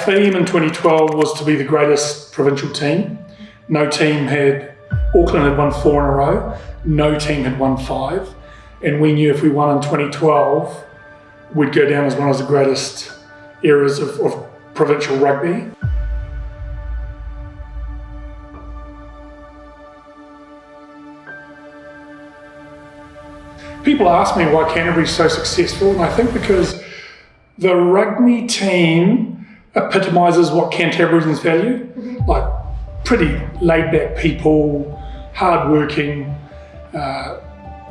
theme in 2012 was to be the greatest provincial team. No team Auckland had won 4 in a row, no team had won 5, and we knew if we won in 2012, we'd go down as one of the greatest eras of provincial rugby. People ask me why Canterbury's so successful, and I think because the rugby team epitomises what Canterburyans value, like pretty laid-back people, hard-working,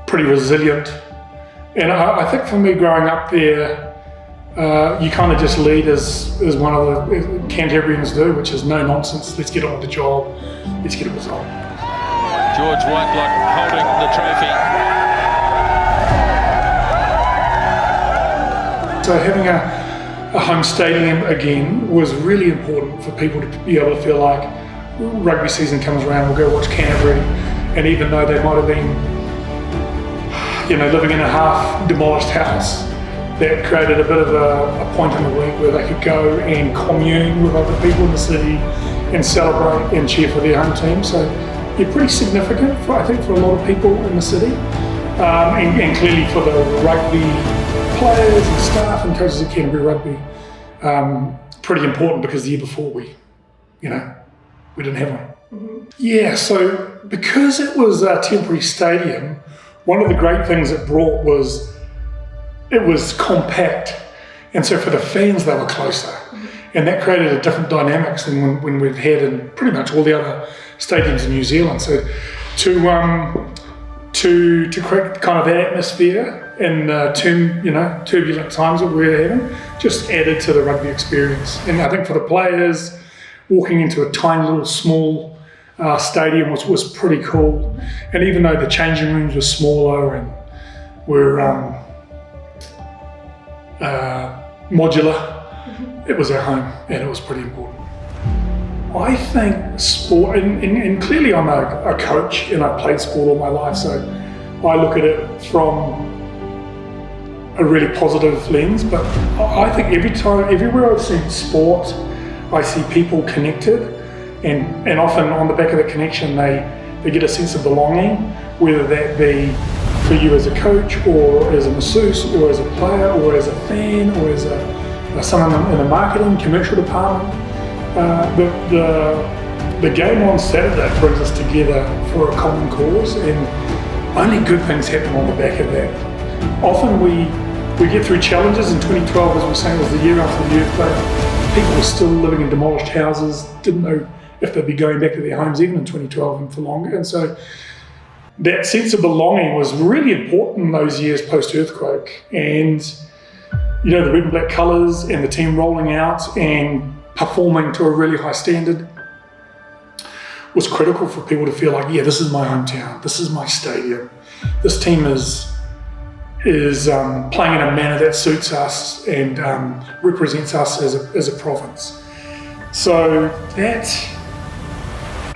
pretty resilient. And I think for me growing up there, you kind of just lead as one of the Canterburyans do, which is no nonsense, let's get on with the job, let's get a result. George Whitelock holding the trophy. So having a home stadium again was really important for people to be able to feel like rugby season comes around, we'll go watch Canterbury, and even though they might have been, living in a half demolished house, that created a bit of a point in the week where they could go and commune with other people in the city and celebrate and cheer for their home team. So you're pretty significant, I think, for a lot of people in the city, and clearly for the rugby players and staff and coaches at Canterbury Rugby. Pretty important because the year before we didn't have one. Mm-hmm. Yeah, so because it was a temporary stadium, one of the great things it brought was it was compact, and so for the fans they were closer, and that created a different dynamics than when we've had in pretty much all the other stadiums in New Zealand. So to create kind of that atmosphere in turbulent times that we were having, just added to the rugby experience. And I think for the players, walking into a tiny little small stadium was pretty cool. And even though the changing rooms were smaller and were modular, it was our home and it was pretty important. I think sport, and clearly I'm a coach and I've played sport all my life, so I look at it from a really positive lens, but I think everywhere I've seen sport, I see people connected, and often on the back of that connection they get a sense of belonging, whether that be for you as a coach or as a masseuse or as a player or as a fan or as someone in the marketing, commercial department. The game on Saturday brings us together for a common cause, and only good things happen on the back of that. Often we get through challenges. In 2012, as we were saying, was the year after the earthquake. People were still living in demolished houses, didn't know if they'd be going back to their homes even in 2012 and for longer. And so that sense of belonging was really important in those years post-earthquake. And the red and black colours and the team rolling out and performing to a really high standard was critical for people to feel like, yeah, this is my hometown, this is my stadium, this team is playing in a manner that suits us and represents us as a province. So that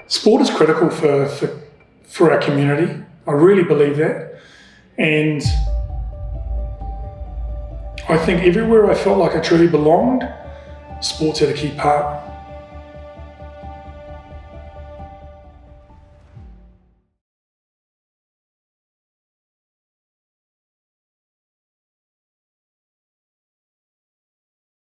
sport is critical for our community. I really believe that, and I think everywhere I felt like I truly belonged, sports had a key part.